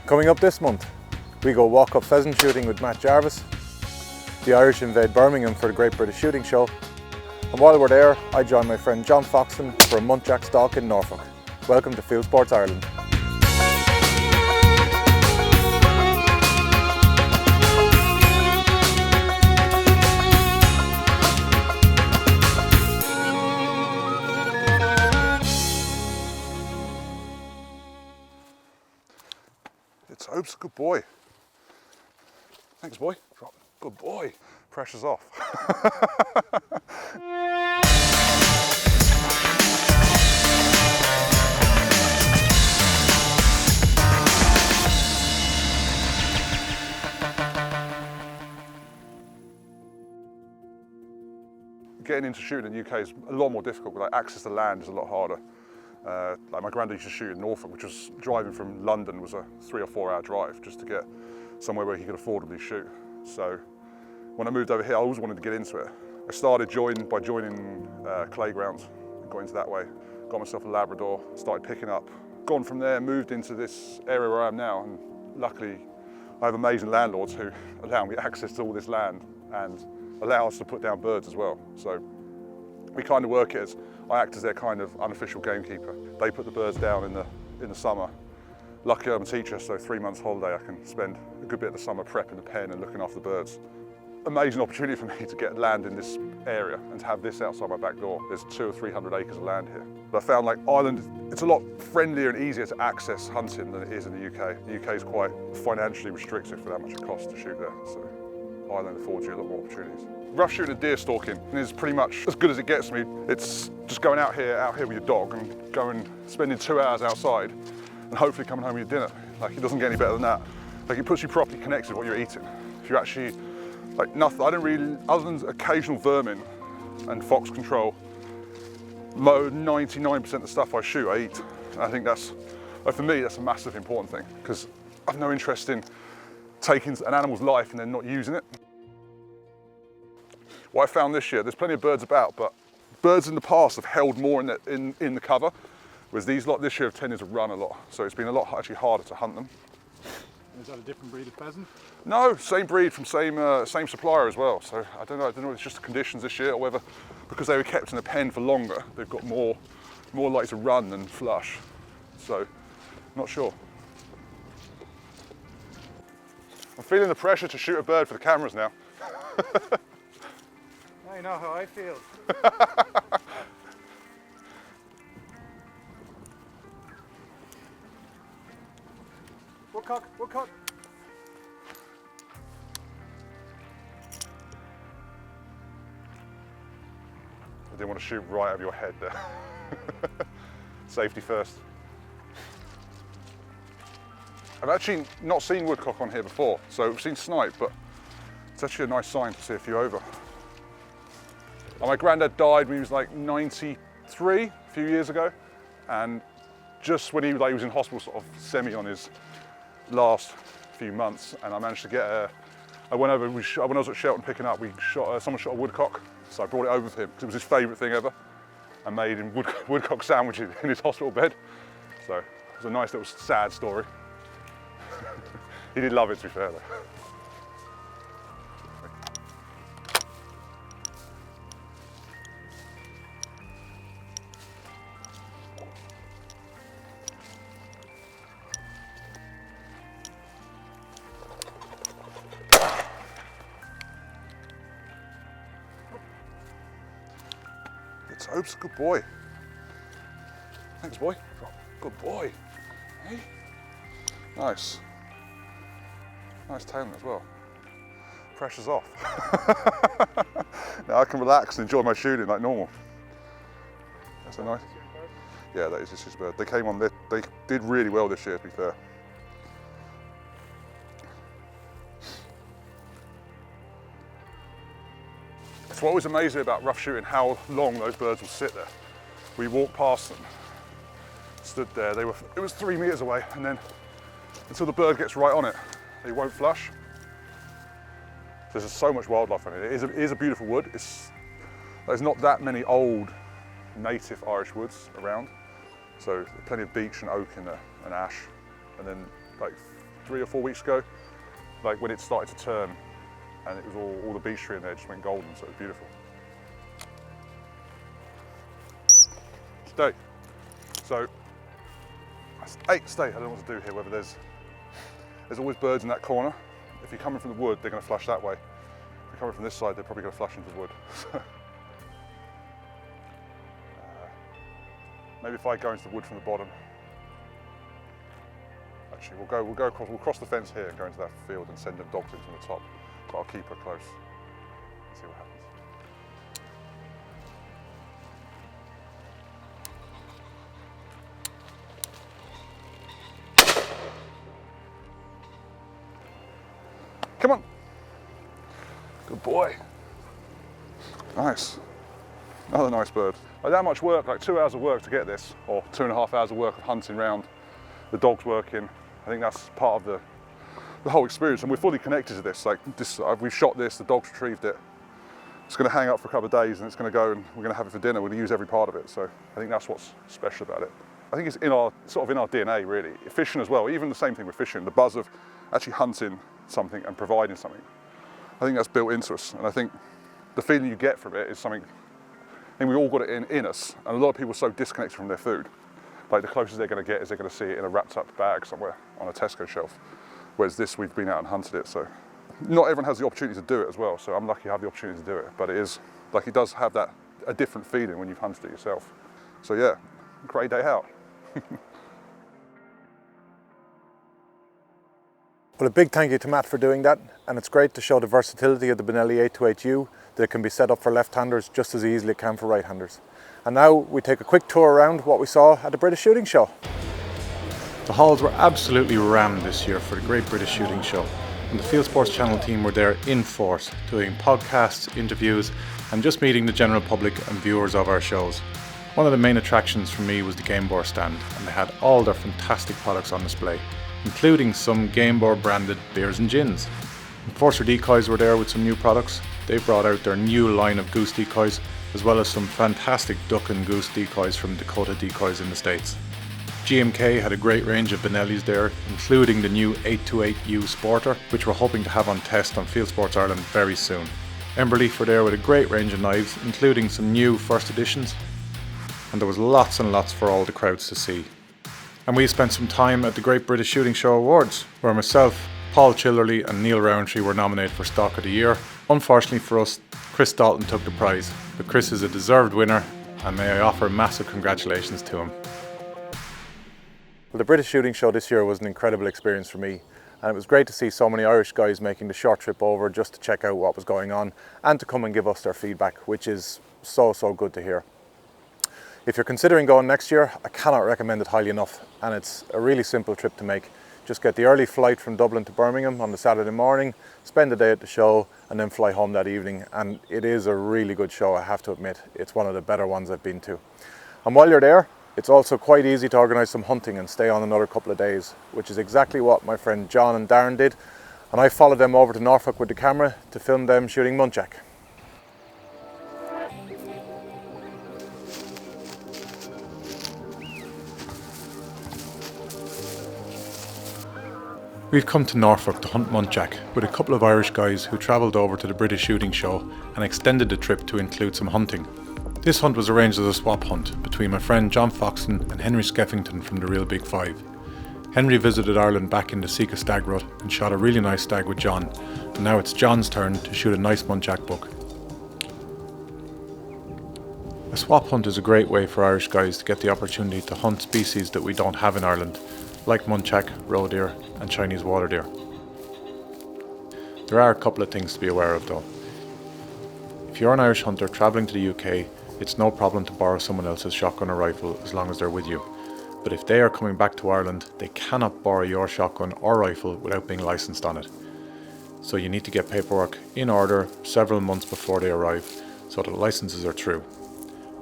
Coming up this month, we go walk-up pheasant shooting with Matt Jarvis. The Irish invade Birmingham for the Great British Shooting Show. And while we're there, I join my friend John Foxton for a Muntjac stalk in Norfolk. Welcome to Fieldsports Ireland. It's Hope's a good boy. Thanks, boy. Good boy. Pressure's off. Getting into shooting in the UK is a lot more difficult. Like, access to land is a lot harder. Like my granddad used to shoot in Norfolk, which was driving from London was a 3 or 4 hour drive just to get somewhere where he could affordably shoot. So when I moved over here, I always wanted to get into it. I started by joining playgrounds and got into that way. Got myself a Labrador, started picking up. Gone from there, moved into this area where I am now, and luckily I have amazing landlords who allow me access to all this land and allow us to put down birds as well. So we kind of work it as, I act as their kind of unofficial gamekeeper. They put the birds down in the summer. Luckily I'm a teacher, so 3 months holiday I can spend a good bit of the summer prepping the pen and looking after the birds. Amazing opportunity for me to get land in this area and to have this outside my back door. There's 200 or 300 acres of land here. But I found like Ireland, it's a lot friendlier and easier to access hunting than it is in the UK. The UK is quite financially restricted for how much it costs to shoot there. So Ireland affords you a lot more opportunities. Rough shooting and deer stalking is pretty much as good as it gets me. It's just going out here with your dog and spending 2 hours outside and hopefully coming home with your dinner. Like, it doesn't get any better than that. Like, it puts you properly connected with what you're eating. If you're actually, like, nothing, I don't really, other than occasional vermin and fox control, 99% of the stuff I shoot, I eat. And I think that's, for me, that's a massive important thing, because I've no interest in taking an animal's life and then not using it. What I found this year, there's plenty of birds about, but birds in the past have held more in the cover, whereas these lot this year have tended to run a lot. So it's been a lot actually harder to hunt them. Is that a different breed of pheasant? No, same breed from same supplier as well. So I don't know if it's just the conditions this year or whether because they were kept in a pen for longer, they've got more likely to run than flush. So, not sure. I'm feeling the pressure to shoot a bird for the cameras now. I know how I feel. Woodcock, woodcock. I didn't want to shoot right over your head there. Safety first. I've actually not seen woodcock on here before, so I've seen snipe, but it's actually a nice sign to see a few over. And my granddad died when he was like 93 a few years ago, and just when he was in hospital, sort of semi on his last few months, and I managed to get when I was at Shelton picking up, someone shot a woodcock, so I brought it over for him because it was his favourite thing ever. I made him woodcock sandwiches in his hospital bed, so it was a nice little sad story. He did love it, to be fair though. It's Hope's a good boy. Thanks, boy. Good boy. Hey? Nice. Nice tailing as well. Pressure's off. Now I can relax and enjoy my shooting like normal. That's a nice. Yeah, that is just his bird. They came on, they did really well this year, to be fair. It's what was amazing about rough shooting, how long those birds will sit there. We walked past them, stood there, it was 3 meters away, and then until the bird gets right on it, they won't flush. There's just so much wildlife on it. It is a beautiful wood. There's not that many old native Irish woods around. So plenty of beech and oak in there, and ash. And then like 3 or 4 weeks ago, like when it started to turn, and it was all the beech tree in there just went golden, so it was beautiful. Stay. So, hey, stay. I don't know what to do here. Whether there's always birds in that corner. If you're coming from the wood, they're going to flush that way. If you're coming from this side, they're probably going to flush into the wood. Maybe if I go into the wood from the bottom. Actually, we'll cross the fence here and go into that field and send them dogs in from the top. But I'll keep her close and see what happens. Come on. Good boy. Nice. Another nice bird. Like that much work, like 2 hours of work to get this, or 2.5 hours of work of hunting round, the dogs working. I think that's part of the whole experience, and we're fully connected to this. Like this, we've shot this, the dogs retrieved it. It's going to hang up for a couple of days, and it's going to go, and we're going to have it for dinner. We're going to use every part of it. So I think that's what's special about it. I think it's in our DNA, really. Fishing as well. Even the same thing with fishing, the buzz of actually hunting something and providing something. I think that's built into us, and I think the feeling you get from it is something. I think we all got it in us, and a lot of people are so disconnected from their food. Like the closest they're going to get is they're going to see it in a wrapped up bag somewhere on a Tesco shelf. Whereas this, we've been out and hunted it, so not everyone has the opportunity to do it as well. So I'm lucky to have the opportunity to do it, but it does have a different feeling when you've hunted it yourself. So yeah, great day out. Well, a big thank you to Matt for doing that, and it's great to show the versatility of the Benelli 828U, that it can be set up for left-handers just as easily as it can for right-handers. And now we take a quick tour around what we saw at the British Shooting Show. The halls were absolutely rammed this year for the Great British Shooting Show, and the Fieldsports Channel team were there in force, doing podcasts, interviews, and just meeting the general public and viewers of our shows. One of the main attractions for me was the Game Boar stand, and they had all their fantastic products on display, including some Game Boar branded beers and gins. Enforcer Decoys were there with some new products. They brought out their new line of goose decoys, as well as some fantastic duck and goose decoys from Dakota Decoys in the States. GMK had a great range of Benellis there, including the new 828U Sporter, which we're hoping to have on test on Fieldsports Ireland very soon. Emberleaf were there with a great range of knives, including some new first editions, and there was lots and lots for all the crowds to see. And we spent some time at the Great British Shooting Show Awards, where myself, Paul Childerley and Neil Rowntree were nominated for Stock of the Year. Unfortunately for us, Chris Dalton took the prize, but Chris is a deserved winner, and may I offer massive congratulations to him. Well, the British Shooting Show this year was an incredible experience for me, and it was great to see so many Irish guys making the short trip over just to check out what was going on and to come and give us their feedback, which is so good to hear. If you're considering going next year, I cannot recommend it highly enough, and it's a really simple trip to make. Just get the early flight from Dublin to Birmingham on the Saturday morning, spend the day at the show, and then fly home that evening. And it is a really good show, I have to admit. It's one of the better ones I've been to. And while you're there, it's also quite easy to organise some hunting and stay on another couple of days, which is exactly what my friend John and Darren did. And I followed them over to Norfolk with the camera to film them shooting muntjac. We've come to Norfolk to hunt muntjac with a couple of Irish guys who travelled over to the British Shooting Show and extended the trip to include some hunting. This hunt was arranged as a swap hunt between my friend John Foxton and Henry Skeffington from the Real Big Five. Henry visited Ireland back in the Sika stag rut and shot a really nice stag with John, and now it's John's turn to shoot a nice muntjac buck. A swap hunt is a great way for Irish guys to get the opportunity to hunt species that we don't have in Ireland, like muntjac, roe deer and Chinese water deer. There are a couple of things to be aware of though. If you're an Irish hunter travelling to the UK, it's no problem to borrow someone else's shotgun or rifle as long as they're with you. But if they are coming back to Ireland, they cannot borrow your shotgun or rifle without being licensed on it. So you need to get paperwork in order several months before they arrive, so that licenses are true.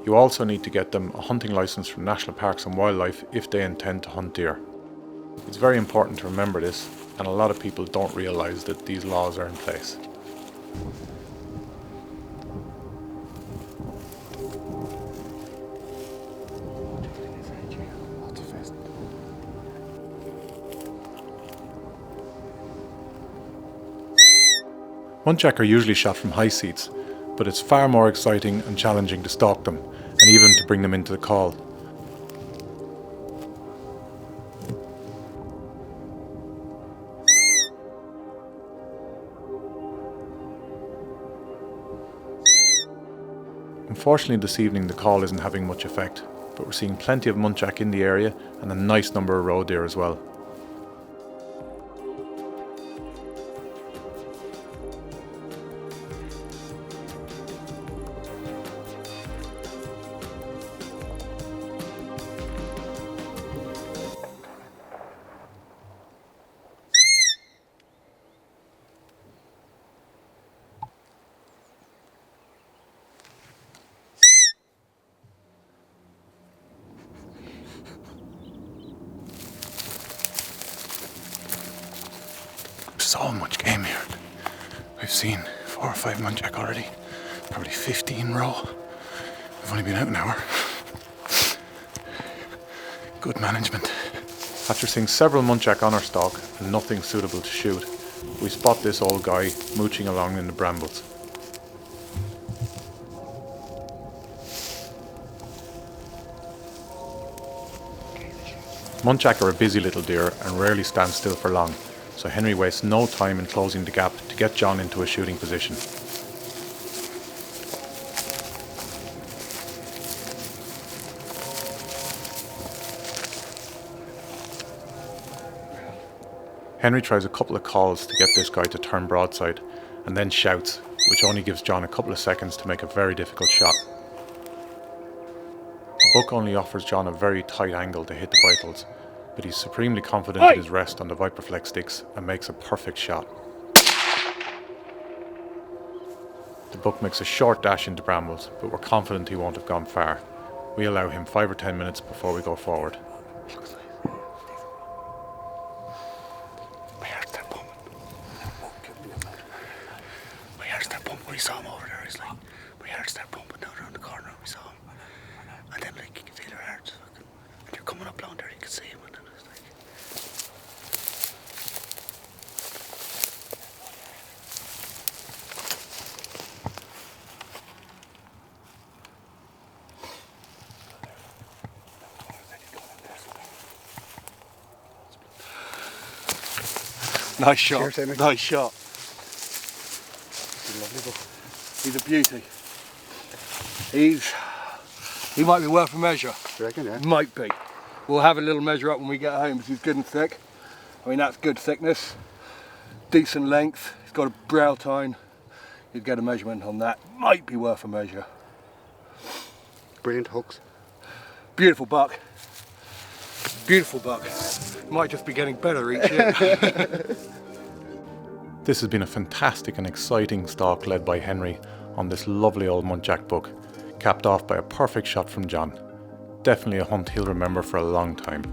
You also need to get them a hunting licence from National Parks and Wildlife if they intend to hunt deer. It's very important to remember this, and a lot of people don't realise that these laws are in place. Muntjac are usually shot from high seats, but it's far more exciting and challenging to stalk them, and even to bring them into the call. Unfortunately this evening the call isn't having much effect, but we're seeing plenty of muntjac in the area and a nice number of roe deer as well. So much game here. We've seen 4 or 5 muntjac already, probably 15 roe. We've only been out an hour. Good management. After seeing several muntjac on our stalk and nothing suitable to shoot, we spot this old guy mooching along in the brambles. Muntjac are a busy little deer and rarely stand still for long, so Henry wastes no time in closing the gap to get John into a shooting position. Henry tries a couple of calls to get this guy to turn broadside, and then shouts, which only gives John a couple of seconds to make a very difficult shot. The buck only offers John a very tight angle to hit the vitals, but he's supremely confident in his rest on the Viperflex sticks and makes a perfect shot. The buck makes a short dash into brambles, but we're confident he won't have gone far. We allow him 5 or 10 minutes before we go forward. We saw him over there, we heard start pumping down around the corner, we saw him. And then you can feel their hearts, and you're coming up down there, you can see him, and then it's Nice shot, Cheers, Henry. nice shot. He's a beauty. He might be worth a measure. You reckon, yeah? Might be. We'll have a little measure up when we get home because he's good and thick. I mean, that's good thickness, decent length. He's got a brow tine. You'd get a measurement on that. Might be worth a measure. Brilliant hooks. Beautiful buck. Beautiful buck. Might just be getting better each year. This has been a fantastic and exciting stalk led by Henry on this lovely old muntjac buck, capped off by a perfect shot from John. Definitely a hunt he'll remember for a long time.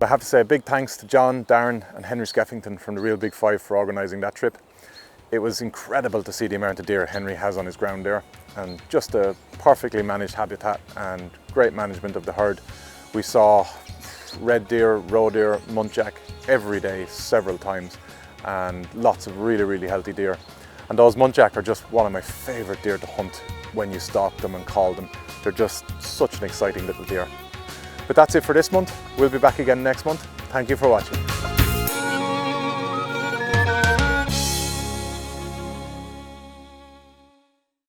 I have to say a big thanks to John, Darren and Henry Skeffington from the Real Big Five for organising that trip. It was incredible to see the amount of deer Henry has on his ground there, and just a perfectly managed habitat and great management of the herd. We saw red deer, roe deer, muntjac every day, several times, and lots of really healthy deer. And those muntjac are just one of my favourite deer to hunt when you stalk them and call them. They're just such an exciting little deer. But that's it for this month. We'll be back again next month. Thank you for watching.